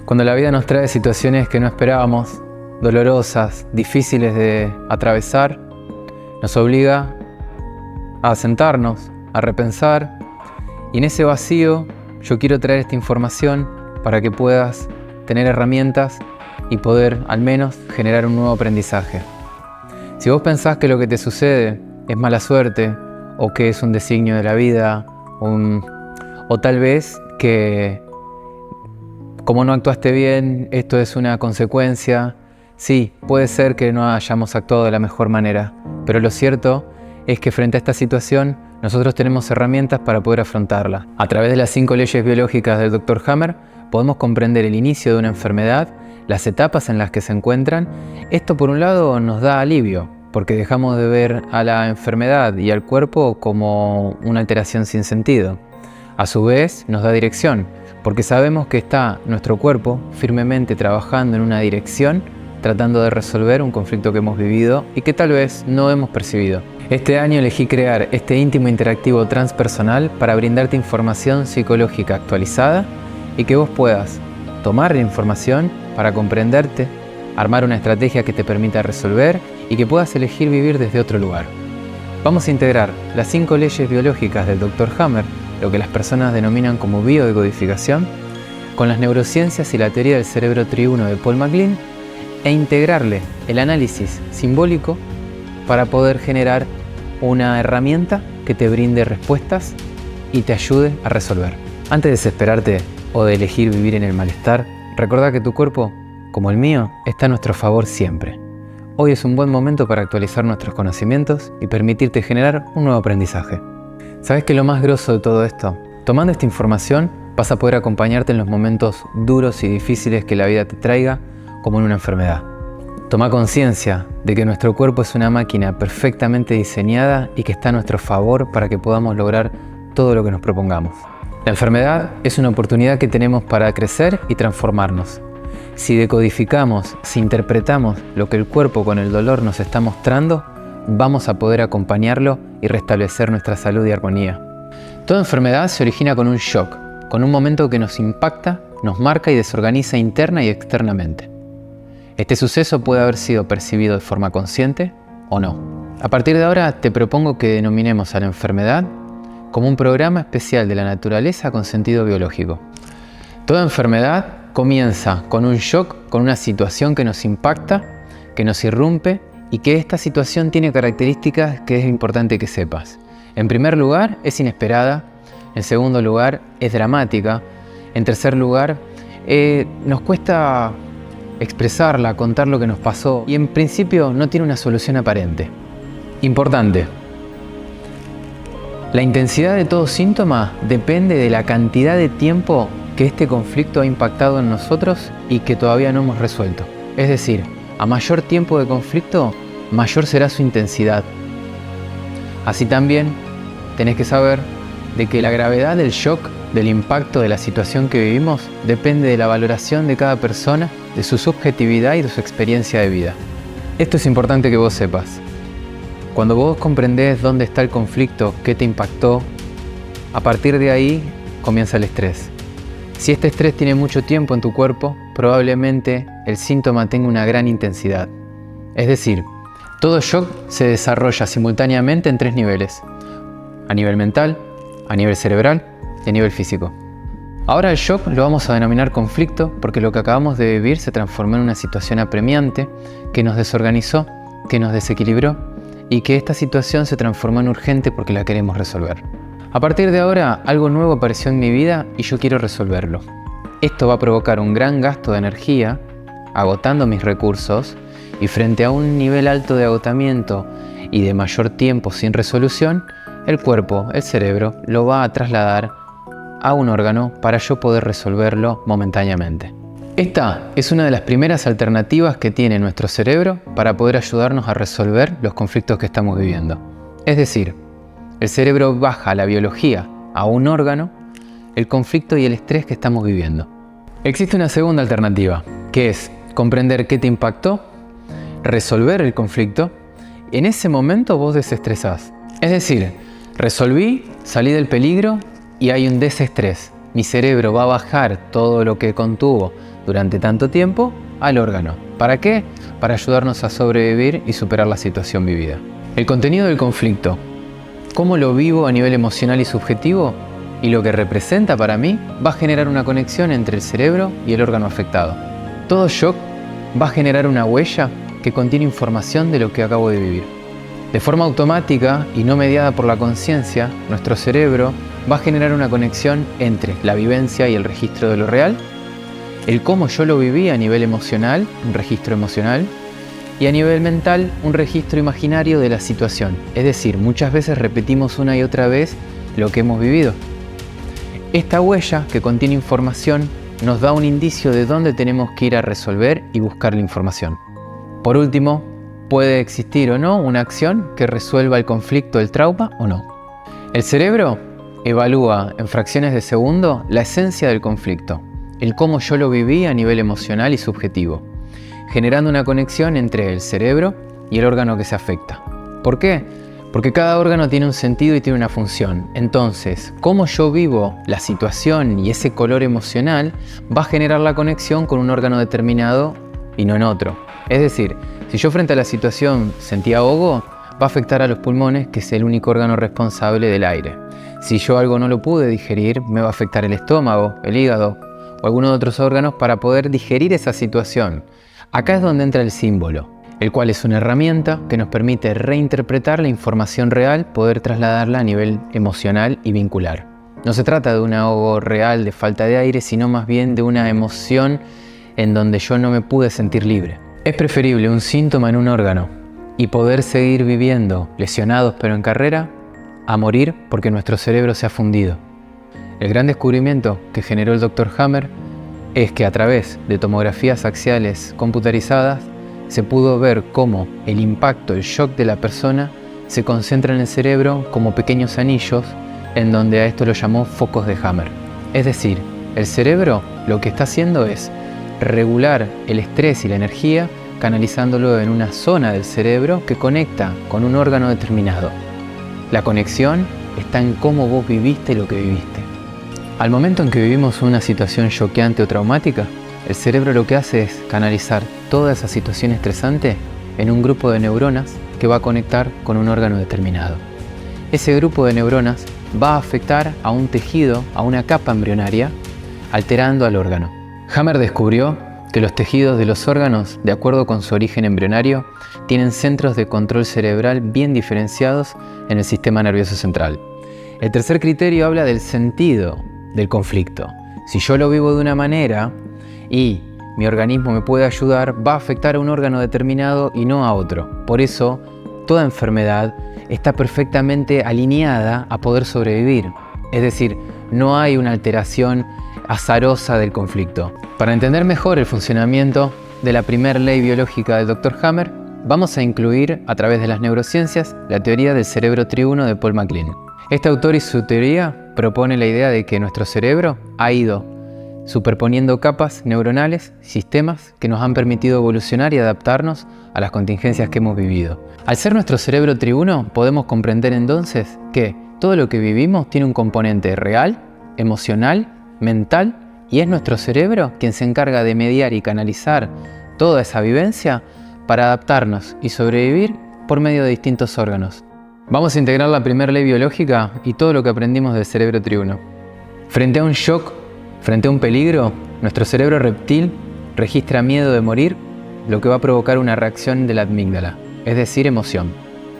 Cuando la vida nos trae situaciones que no esperábamos, dolorosas, difíciles de atravesar, nos obliga a sentarnos, a repensar, y en ese vacío yo quiero traer esta información para que puedas tener herramientas y poder al menos generar un nuevo aprendizaje. Si vos pensás que lo que te sucede es mala suerte o que es un designio de la vida o tal vez que como no actuaste bien, esto es una consecuencia. Sí, puede ser que no hayamos actuado de la mejor manera, pero lo cierto es que frente a esta situación nosotros tenemos herramientas para poder afrontarla. A través de las 5 leyes biológicas del Dr. Hammer podemos comprender el inicio de una enfermedad, las etapas en las que se encuentran. Esto por un lado nos da alivio, porque dejamos de ver a la enfermedad y al cuerpo como una alteración sin sentido. A su vez nos da dirección, porque sabemos que está nuestro cuerpo firmemente trabajando en una dirección, tratando de resolver un conflicto que hemos vivido y que tal vez no hemos percibido. Este año elegí crear este íntimo interactivo transpersonal para brindarte información psicológica actualizada y que vos puedas tomar la información para comprenderte, armar una estrategia que te permita resolver y que puedas elegir vivir desde otro lugar. Vamos a integrar las 5 leyes biológicas del Dr. Hammer, lo que las personas denominan como biodecodificación, con las neurociencias y la teoría del cerebro triuno de Paul MacLean, e integrarle el análisis simbólico para poder generar una herramienta que te brinde respuestas y te ayude a resolver. Antes de desesperarte o de elegir vivir en el malestar, recordá que tu cuerpo, como el mío, está a nuestro favor siempre. Hoy es un buen momento para actualizar nuestros conocimientos y permitirte generar un nuevo aprendizaje. ¿Sabes qué es lo más grosso de todo esto? Tomando esta información vas a poder acompañarte en los momentos duros y difíciles que la vida te traiga, como en una enfermedad. Toma conciencia de que nuestro cuerpo es una máquina perfectamente diseñada y que está a nuestro favor para que podamos lograr todo lo que nos propongamos. La enfermedad es una oportunidad que tenemos para crecer y transformarnos. Si decodificamos, si interpretamos lo que el cuerpo con el dolor nos está mostrando, vamos a poder acompañarlo y restablecer nuestra salud y armonía. Toda enfermedad se origina con un shock, con un momento que nos impacta, nos marca y desorganiza interna y externamente. Este suceso puede haber sido percibido de forma consciente o no. A partir de ahora te propongo que denominemos a la enfermedad como un programa especial de la naturaleza con sentido biológico. Toda enfermedad comienza con un shock, con una situación que nos impacta, que nos irrumpe y que esta situación tiene características que es importante que sepas. En primer lugar, es inesperada. En segundo lugar, es dramática. En tercer lugar, nos cuesta expresarla, contar lo que nos pasó y en principio no tiene una solución aparente. Importante. La intensidad de todo síntoma depende de la cantidad de tiempo que este conflicto ha impactado en nosotros y que todavía no hemos resuelto. Es decir, a mayor tiempo de conflicto, mayor será su intensidad. Así también tenés que saber de que la gravedad del shock, del impacto de la situación que vivimos, depende de la valoración de cada persona, de su subjetividad y de su experiencia de vida. Esto es importante que vos sepas. Cuando vos comprendés dónde está el conflicto, qué te impactó, a partir de ahí comienza el estrés. Si este estrés tiene mucho tiempo en tu cuerpo, probablemente el síntoma tenga una gran intensidad. Es decir, todo shock se desarrolla simultáneamente en 3 niveles: a nivel mental, a nivel cerebral y a nivel físico. Ahora el shock lo vamos a denominar conflicto porque lo que acabamos de vivir se transformó en una situación apremiante que nos desorganizó, que nos desequilibró y que esta situación se transformó en urgente porque la queremos resolver. A partir de ahora, algo nuevo apareció en mi vida y yo quiero resolverlo. Esto va a provocar un gran gasto de energía, agotando mis recursos, y frente a un nivel alto de agotamiento y de mayor tiempo sin resolución, el cuerpo, el cerebro, lo va a trasladar a un órgano para yo poder resolverlo momentáneamente. Esta es una de las primeras alternativas que tiene nuestro cerebro para poder ayudarnos a resolver los conflictos que estamos viviendo. Es decir, el cerebro baja la biología a un órgano, el conflicto y el estrés que estamos viviendo. Existe una segunda alternativa, que es comprender qué te impactó, resolver el conflicto. En ese momento vos desestresás. Es decir, resolví, salí del peligro y hay un desestrés. Mi cerebro va a bajar todo lo que contuvo durante tanto tiempo al órgano. ¿Para qué? Para ayudarnos a sobrevivir y superar la situación vivida. El contenido del conflicto, cómo lo vivo a nivel emocional y subjetivo y lo que representa para mí, va a generar una conexión entre el cerebro y el órgano afectado. Todo shock va a generar una huella que contiene información de lo que acabo de vivir. De forma automática y no mediada por la conciencia, nuestro cerebro va a generar una conexión entre la vivencia y el registro de lo real, el cómo yo lo viví a nivel emocional, un registro emocional, y a nivel mental, un registro imaginario de la situación. Es decir, muchas veces repetimos una y otra vez lo que hemos vivido. Esta huella que contiene información nos da un indicio de dónde tenemos que ir a resolver y buscar la información. Por último, puede existir o no una acción que resuelva el conflicto, el trauma o no. El cerebro evalúa en fracciones de segundo la esencia del conflicto, el cómo yo lo viví a nivel emocional y subjetivo, generando una conexión entre el cerebro y el órgano que se afecta. ¿Por qué? Porque cada órgano tiene un sentido y tiene una función. Entonces, cómo yo vivo la situación y ese color emocional va a generar la conexión con un órgano determinado y no en otro. Es decir, si yo frente a la situación sentí ahogo, va a afectar a los pulmones, que es el único órgano responsable del aire. Si yo algo no lo pude digerir, me va a afectar el estómago, el hígado o algunos otros órganos para poder digerir esa situación. Acá es donde entra el símbolo, el cual es una herramienta que nos permite reinterpretar la información real, poder trasladarla a nivel emocional y vincular. No se trata de un ahogo real de falta de aire, sino más bien de una emoción en donde yo no me pude sentir libre. Es preferible un síntoma en un órgano y poder seguir viviendo lesionados pero en carrera, a morir porque nuestro cerebro se ha fundido. El gran descubrimiento que generó el Dr. Hammer es que a través de tomografías axiales computarizadas se pudo ver cómo el impacto, el shock de la persona se concentra en el cerebro como pequeños anillos, en donde a esto lo llamó focos de Hammer. Es decir, el cerebro lo que está haciendo es regular el estrés y la energía, canalizándolo en una zona del cerebro que conecta con un órgano determinado. La conexión está en cómo vos viviste lo que viviste. Al momento en que vivimos una situación choqueante o traumática, el cerebro lo que hace es canalizar toda esa situación estresante en un grupo de neuronas que va a conectar con un órgano determinado. Ese grupo de neuronas va a afectar a un tejido, a una capa embrionaria, alterando al órgano. Hammer descubrió que los tejidos de los órganos, de acuerdo con su origen embrionario, tienen centros de control cerebral bien diferenciados en el sistema nervioso central. El tercer criterio habla del sentido del conflicto. Si yo lo vivo de una manera y mi organismo me puede ayudar, va a afectar a un órgano determinado y no a otro. Por eso, toda enfermedad está perfectamente alineada a poder sobrevivir. Es decir, no hay una alteración azarosa del conflicto. Para entender mejor el funcionamiento de la primera ley biológica del Dr. Hammer, vamos a incluir a través de las neurociencias la teoría del cerebro triuno de Paul MacLean. Este autor y su teoría propone la idea de que nuestro cerebro ha ido superponiendo capas neuronales, sistemas que nos han permitido evolucionar y adaptarnos a las contingencias que hemos vivido. Al ser nuestro cerebro triuno, podemos comprender entonces que todo lo que vivimos tiene un componente real, emocional, mental, y es nuestro cerebro quien se encarga de mediar y canalizar toda esa vivencia para adaptarnos y sobrevivir por medio de distintos órganos. Vamos a integrar la primera ley biológica y todo lo que aprendimos del cerebro triuno. Frente a un shock, frente a un peligro, nuestro cerebro reptil registra miedo de morir, lo que va a provocar una reacción de la amígdala, es decir, emoción.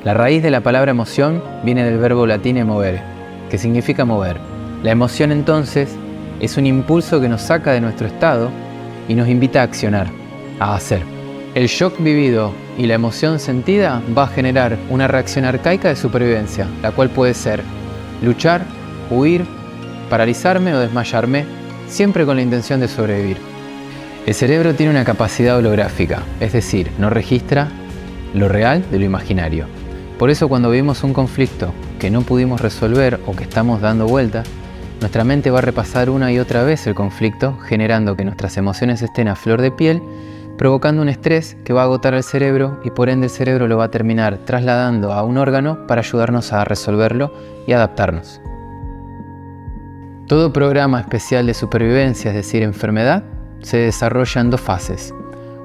La raíz de la palabra emoción viene del verbo latín emovere, que significa mover. La emoción entonces es un impulso que nos saca de nuestro estado y nos invita a accionar, a hacer. El shock vivido y la emoción sentida va a generar una reacción arcaica de supervivencia, la cual puede ser luchar, huir, paralizarme o desmayarme, siempre con la intención de sobrevivir. El cerebro tiene una capacidad holográfica, es decir, no registra lo real de lo imaginario. Por eso cuando vivimos un conflicto que no pudimos resolver o que estamos dando vueltas, nuestra mente va a repasar una y otra vez el conflicto, generando que nuestras emociones estén a flor de piel, provocando un estrés que va a agotar al cerebro y por ende el cerebro lo va a terminar trasladando a un órgano para ayudarnos a resolverlo y adaptarnos. Todo programa especial de supervivencia, es decir, enfermedad, se desarrolla en dos fases.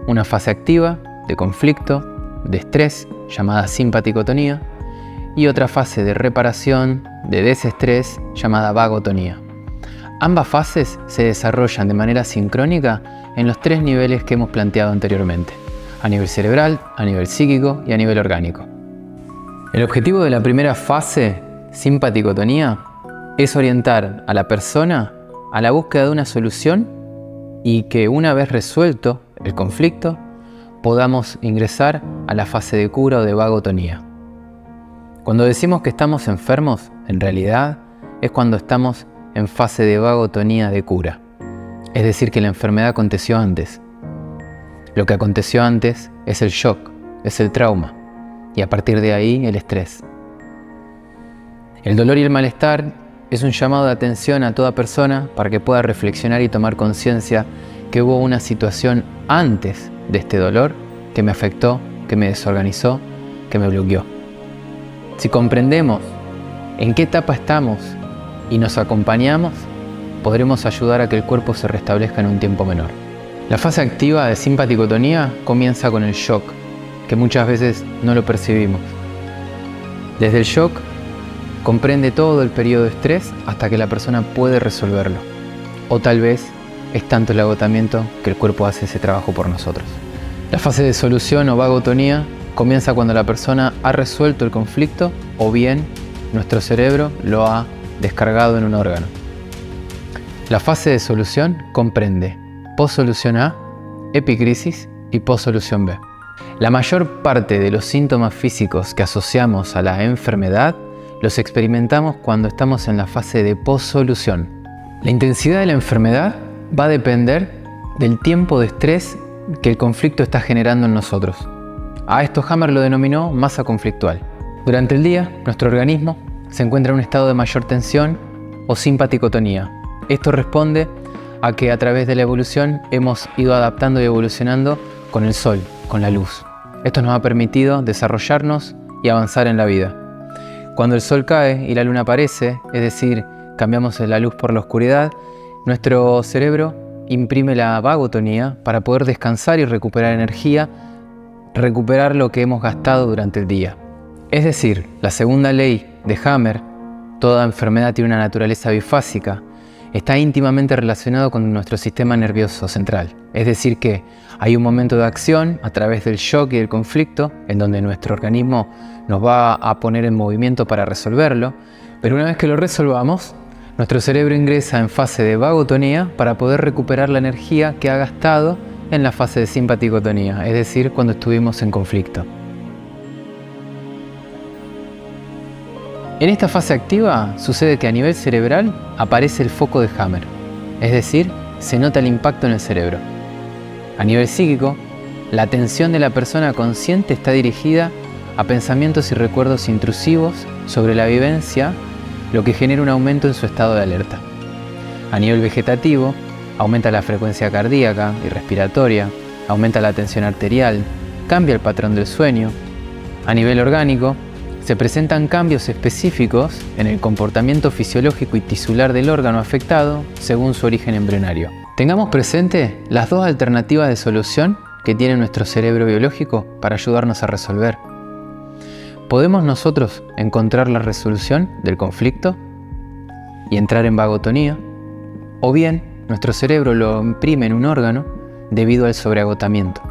Una fase activa, de conflicto, de estrés, llamada simpaticotonía, y otra fase de reparación, de desestrés, llamada vagotonía. Ambas fases se desarrollan de manera sincrónica en los tres niveles que hemos planteado anteriormente: a nivel cerebral, a nivel psíquico y a nivel orgánico. El objetivo de la primera fase, simpaticotonía, es orientar a la persona a la búsqueda de una solución y que una vez resuelto el conflicto podamos ingresar a la fase de cura o de vagotonía. Cuando decimos que estamos enfermos, en realidad es cuando estamos en fase de vagotonía de cura. Es decir, que la enfermedad aconteció antes. Lo que aconteció antes es el shock, es el trauma, y a partir de ahí el estrés. El dolor y el malestar es un llamado de atención a toda persona para que pueda reflexionar y tomar conciencia que hubo una situación antes de este dolor que me afectó, que me desorganizó, que me bloqueó. Si comprendemos en qué etapa estamos y nos acompañamos, podremos ayudar a que el cuerpo se restablezca en un tiempo menor. La fase activa de simpaticotonía comienza con el shock, que muchas veces no lo percibimos. Desde el shock comprende todo el periodo de estrés hasta que la persona puede resolverlo. O tal vez es tanto el agotamiento que el cuerpo hace ese trabajo por nosotros. La fase de solución o vagotonía comienza cuando la persona ha resuelto el conflicto o bien nuestro cerebro lo ha descargado en un órgano. La fase de solución comprende post-solución A, epicrisis y post-solución B. La mayor parte de los síntomas físicos que asociamos a la enfermedad los experimentamos cuando estamos en la fase de post-solución. La intensidad de la enfermedad va a depender del tiempo de estrés que el conflicto está generando en nosotros. A esto Hammer lo denominó masa conflictual. Durante el día, nuestro organismo se encuentra en un estado de mayor tensión o simpaticotonía. Esto responde a que a través de la evolución hemos ido adaptando y evolucionando con el sol, con la luz. Esto nos ha permitido desarrollarnos y avanzar en la vida. Cuando el sol cae y la luna aparece, es decir, cambiamos la luz por la oscuridad, nuestro cerebro imprime la vagotonía para poder descansar y recuperar energía, recuperar lo que hemos gastado durante el día. Es decir, la segunda ley de Hammer, toda enfermedad tiene una naturaleza bifásica, está íntimamente relacionado con nuestro sistema nervioso central. Es decir que hay un momento de acción a través del shock y del conflicto, en donde nuestro organismo nos va a poner en movimiento para resolverlo, pero una vez que lo resolvamos, nuestro cerebro ingresa en fase de vagotonía para poder recuperar la energía que ha gastado en la fase de simpaticotonía, es decir, cuando estuvimos en conflicto. En esta fase activa sucede que a nivel cerebral aparece el foco de Hammer, es decir, se nota el impacto en el cerebro. A nivel psíquico, la atención de la persona consciente está dirigida a pensamientos y recuerdos intrusivos sobre la vivencia, lo que genera un aumento en su estado de alerta. A nivel vegetativo, aumenta la frecuencia cardíaca y respiratoria, aumenta la tensión arterial, cambia el patrón del sueño. A nivel orgánico, se presentan cambios específicos en el comportamiento fisiológico y tisular del órgano afectado según su origen embrionario. Tengamos presente las dos alternativas de solución que tiene nuestro cerebro biológico para ayudarnos a resolver. ¿Podemos nosotros encontrar la resolución del conflicto y entrar en vagotonía? ¿O bien nuestro cerebro lo imprime en un órgano debido al sobreagotamiento?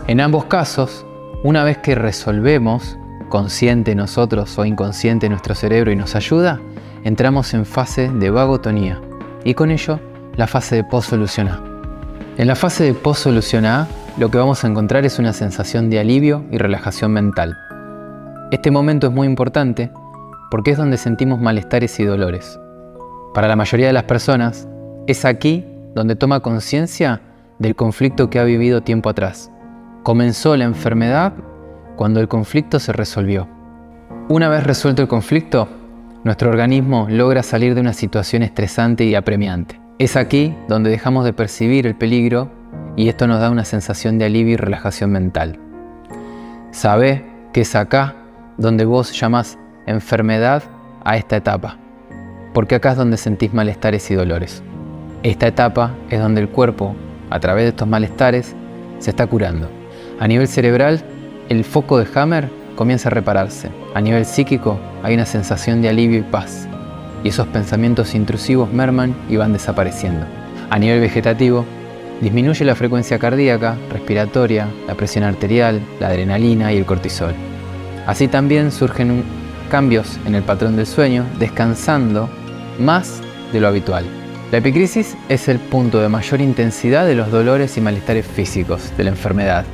En ambos casos, una vez que resolvemos, consciente nosotros o inconsciente nuestro cerebro y nos ayuda, entramos en fase de vagotonía y con ello la fase de post-solución A. En la fase de post-solución A, lo que vamos a encontrar es una sensación de alivio y relajación mental. Este momento es muy importante porque es donde sentimos malestares y dolores. Para la mayoría de las personas, es aquí donde toma conciencia del conflicto que ha vivido tiempo atrás. Comenzó la enfermedad cuando el conflicto se resolvió. Una vez resuelto el conflicto, nuestro organismo logra salir de una situación estresante y apremiante. Es aquí donde dejamos de percibir el peligro y esto nos da una sensación de alivio y relajación mental. Sabé que es acá donde vos llamás enfermedad a esta etapa, porque acá es donde sentís malestares y dolores. Esta etapa es donde el cuerpo a través de estos malestares, se está curando. A nivel cerebral, el foco de Hammer comienza a repararse. A nivel psíquico, hay una sensación de alivio y paz. Y esos pensamientos intrusivos merman y van desapareciendo. A nivel vegetativo, disminuye la frecuencia cardíaca, respiratoria, la presión arterial, la adrenalina y el cortisol. Así también surgen cambios en el patrón del sueño, descansando más de lo habitual. La epicrisis es el punto de mayor intensidad de los dolores y malestares físicos de la enfermedad.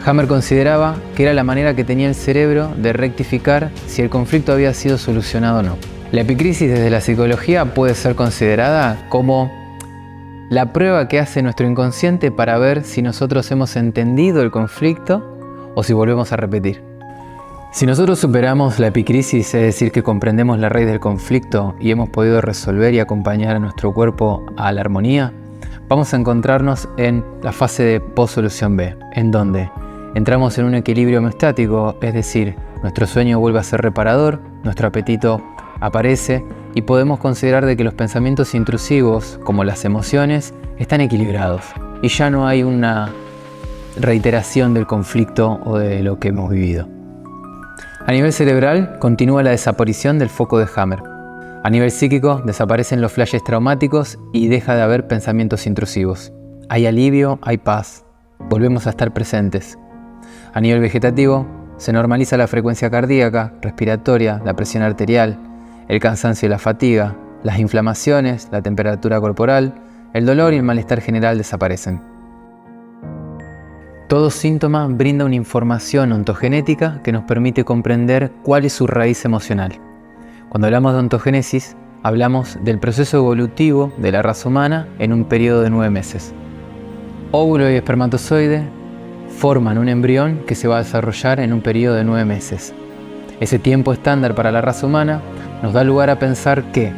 Hammer consideraba que era la manera que tenía el cerebro de rectificar si el conflicto había sido solucionado o no. La epicrisis desde la psicología puede ser considerada como la prueba que hace nuestro inconsciente para ver si nosotros hemos entendido el conflicto o si volvemos a repetir. Si nosotros superamos la epicrisis, es decir, que comprendemos la raíz del conflicto y hemos podido resolver y acompañar a nuestro cuerpo a la armonía, vamos a encontrarnos en la fase de post-solución B, en donde entramos en un equilibrio homeostático, es decir, nuestro sueño vuelve a ser reparador, nuestro apetito aparece y podemos considerar de que los pensamientos intrusivos, como las emociones, están equilibrados y ya no hay una reiteración del conflicto o de lo que hemos vivido. A nivel cerebral, continúa la desaparición del foco de Hammer. A nivel psíquico, desaparecen los flashes traumáticos y deja de haber pensamientos intrusivos. Hay alivio, hay paz. Volvemos a estar presentes. A nivel vegetativo, se normaliza la frecuencia cardíaca, respiratoria, la presión arterial, el cansancio y la fatiga, las inflamaciones, la temperatura corporal, el dolor y el malestar general desaparecen. Todo síntoma brinda una información ontogenética que nos permite comprender cuál es su raíz emocional. Cuando hablamos de ontogénesis, hablamos del proceso evolutivo de la raza humana en un periodo de 9 meses. Óvulo y espermatozoide forman un embrión que se va a desarrollar en un periodo de 9 meses. Ese tiempo estándar para la raza humana nos da lugar a pensar que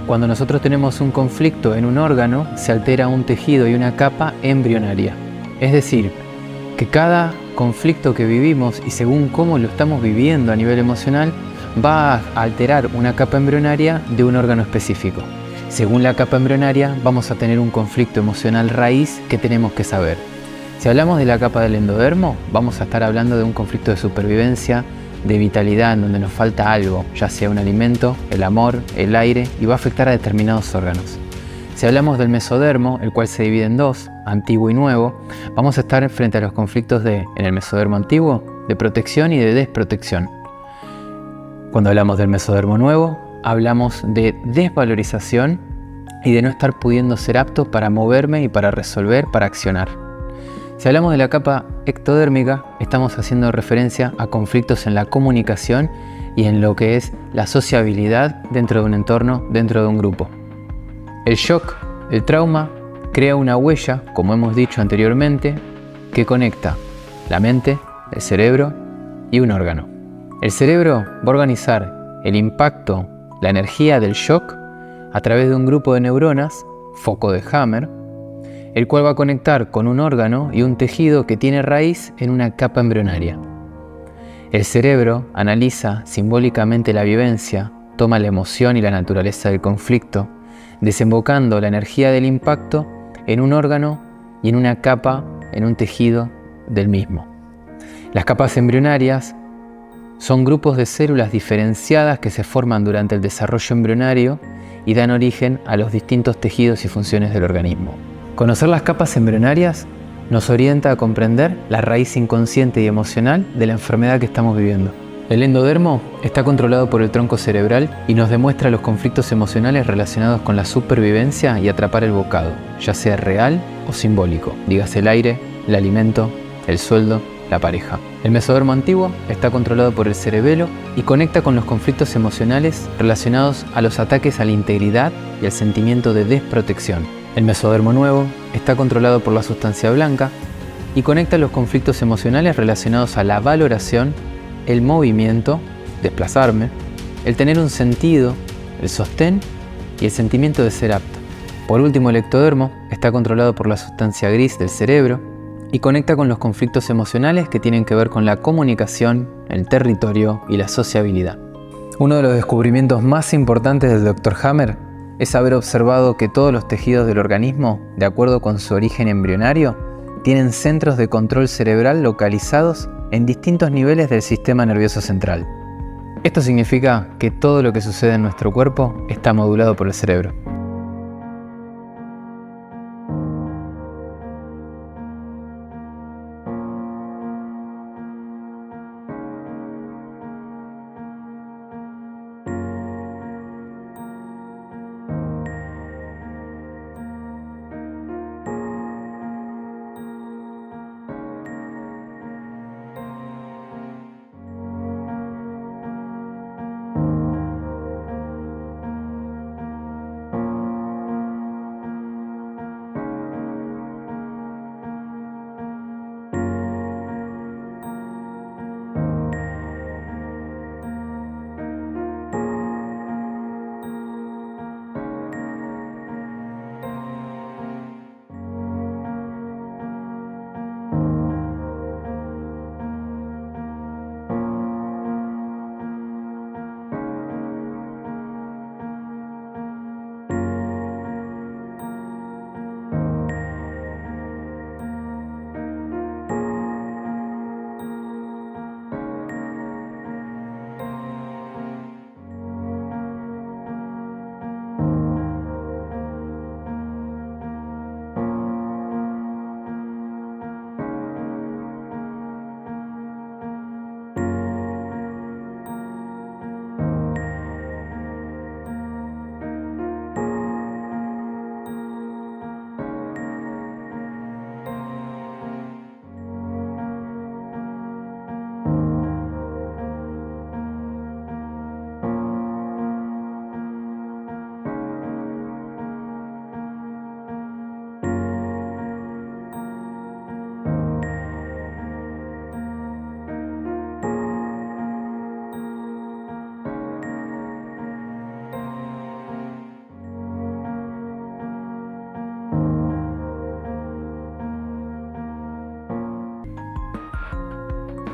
cuando nosotros tenemos un conflicto en un órgano, se altera un tejido y una capa embrionaria. Es decir, que cada conflicto que vivimos y según cómo lo estamos viviendo a nivel emocional va a alterar una capa embrionaria de un órgano específico. Según la capa embrionaria vamos a tener un conflicto emocional raíz que tenemos que saber. Si hablamos de la capa del endodermo, vamos a estar hablando de un conflicto de supervivencia, de vitalidad en donde nos falta algo, ya sea un alimento, el amor, el aire y va a afectar a determinados órganos. Si hablamos del mesodermo, el cual se divide en dos, antiguo y nuevo, vamos a estar frente a los conflictos en el mesodermo antiguo, de protección y de desprotección. Cuando hablamos del mesodermo nuevo, hablamos de desvalorización y de no estar pudiendo ser apto para moverme y para resolver, para accionar. Si hablamos de la capa ectodérmica, estamos haciendo referencia a conflictos en la comunicación y en lo que es la sociabilidad dentro de un entorno, dentro de un grupo. El shock, el trauma, crea una huella, como hemos dicho anteriormente, que conecta la mente, el cerebro y un órgano. El cerebro va a organizar el impacto, la energía del shock a través de un grupo de neuronas, foco de Hammer, el cual va a conectar con un órgano y un tejido que tiene raíz en una capa embrionaria. El cerebro analiza simbólicamente la vivencia, toma la emoción y la naturaleza del conflicto, desembocando la energía del impacto en un órgano y en una capa, en un tejido del mismo. Las capas embrionarias son grupos de células diferenciadas que se forman durante el desarrollo embrionario y dan origen a los distintos tejidos y funciones del organismo. Conocer las capas embrionarias nos orienta a comprender la raíz inconsciente y emocional de la enfermedad que estamos viviendo. El endodermo está controlado por el tronco cerebral y nos demuestra los conflictos emocionales relacionados con la supervivencia y atrapar el bocado, ya sea real o simbólico, dígase el aire, el alimento, el sueldo, la pareja. El mesodermo antiguo está controlado por el cerebelo y conecta con los conflictos emocionales relacionados a los ataques a la integridad y al sentimiento de desprotección. El mesodermo nuevo está controlado por la sustancia blanca y conecta los conflictos emocionales relacionados a la valoración, el movimiento, desplazarme, el tener un sentido, el sostén y el sentimiento de ser apto. Por último, el ectodermo está controlado por la sustancia gris del cerebro y conecta con los conflictos emocionales que tienen que ver con la comunicación, el territorio y la sociabilidad. Uno de los descubrimientos más importantes del Dr. Hammer es haber observado que todos los tejidos del organismo, de acuerdo con su origen embrionario, tienen centros de control cerebral localizados en distintos niveles del sistema nervioso central. Esto significa que todo lo que sucede en nuestro cuerpo está modulado por el cerebro.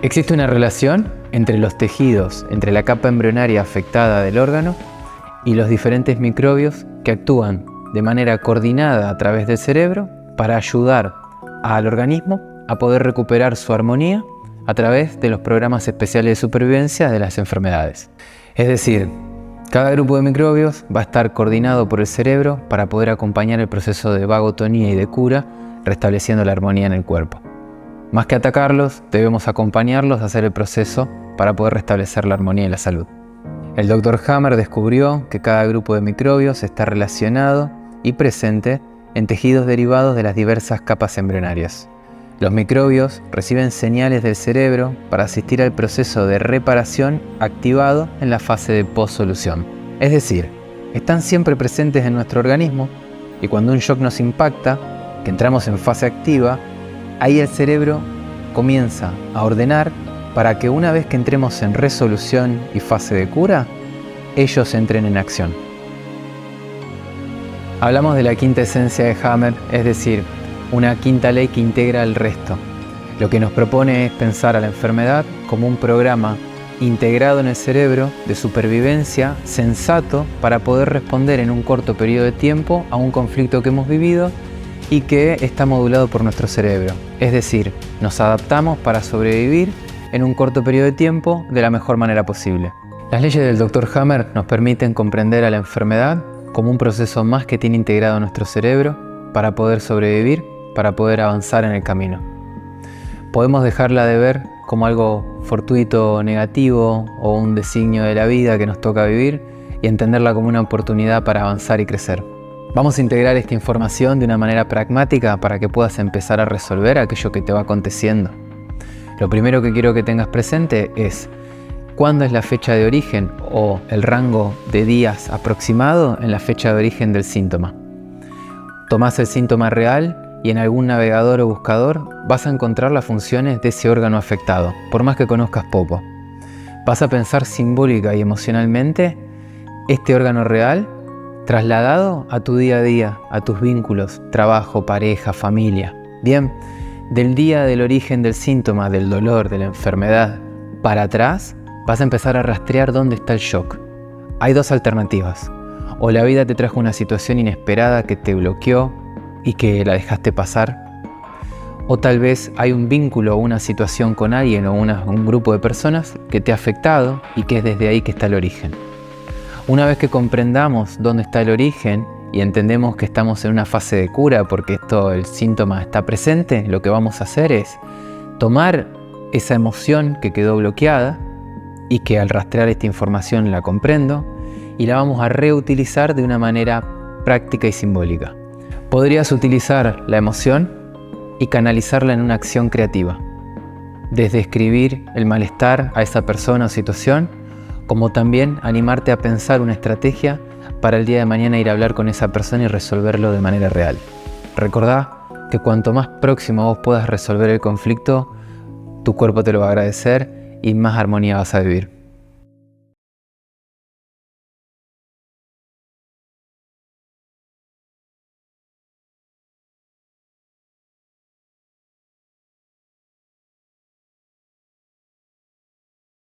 Existe una relación entre los tejidos, entre la capa embrionaria afectada del órgano y los diferentes microbios que actúan de manera coordinada a través del cerebro para ayudar al organismo a poder recuperar su armonía a través de los programas especiales de supervivencia de las enfermedades. Es decir, cada grupo de microbios va a estar coordinado por el cerebro para poder acompañar el proceso de vagotonía y de cura, restableciendo la armonía en el cuerpo. Más que atacarlos, debemos acompañarlos a hacer el proceso para poder restablecer la armonía y la salud. El Dr. Hammer descubrió que cada grupo de microbios está relacionado y presente en tejidos derivados de las diversas capas embrionarias. Los microbios reciben señales del cerebro para asistir al proceso de reparación activado en la fase de postsolución. Es decir, están siempre presentes en nuestro organismo y cuando un shock nos impacta, que entramos en fase activa, ahí el cerebro comienza a ordenar para que una vez que entremos en resolución y fase de cura, ellos entren en acción. Hablamos de la quinta esencia de Hammer, es decir, una quinta ley que integra el resto. Lo que nos propone es pensar a la enfermedad como un programa integrado en el cerebro de supervivencia sensato para poder responder en un corto periodo de tiempo a un conflicto que hemos vivido y que está modulado por nuestro cerebro. Es decir, nos adaptamos para sobrevivir en un corto periodo de tiempo de la mejor manera posible. Las leyes del Dr. Hammer nos permiten comprender a la enfermedad como un proceso más que tiene integrado nuestro cerebro para poder sobrevivir, para poder avanzar en el camino. Podemos dejarla de ver como algo fortuito o negativo o un designio de la vida que nos toca vivir y entenderla como una oportunidad para avanzar y crecer. Vamos a integrar esta información de una manera pragmática para que puedas empezar a resolver aquello que te va aconteciendo. Lo primero que quiero que tengas presente es cuándo es la fecha de origen o el rango de días aproximado en la fecha de origen del síntoma. Tomás el síntoma real y en algún navegador o buscador vas a encontrar las funciones de ese órgano afectado, por más que conozcas poco. Vas a pensar simbólica y emocionalmente este órgano real trasladado a tu día a día, a tus vínculos, trabajo, pareja, familia. Bien, del día del origen del síntoma, del dolor, de la enfermedad, para atrás, vas a empezar a rastrear dónde está el shock. Hay dos alternativas. O la vida te trajo una situación inesperada que te bloqueó y que la dejaste pasar. O tal vez hay un vínculo o una situación con alguien o un grupo de personas que te ha afectado y que es desde ahí que está el origen. Una vez que comprendamos dónde está el origen y entendemos que estamos en una fase de cura porque el síntoma está presente, lo que vamos a hacer es tomar esa emoción que quedó bloqueada y que al rastrear esta información la comprendo y la vamos a reutilizar de una manera práctica y simbólica. Podrías utilizar la emoción y canalizarla en una acción creativa, desde escribir el malestar a esa persona o situación, como también animarte a pensar una estrategia para el día de mañana ir a hablar con esa persona y resolverlo de manera real. Recordá que cuanto más próximo vos puedas resolver el conflicto, tu cuerpo te lo va a agradecer y más armonía vas a vivir.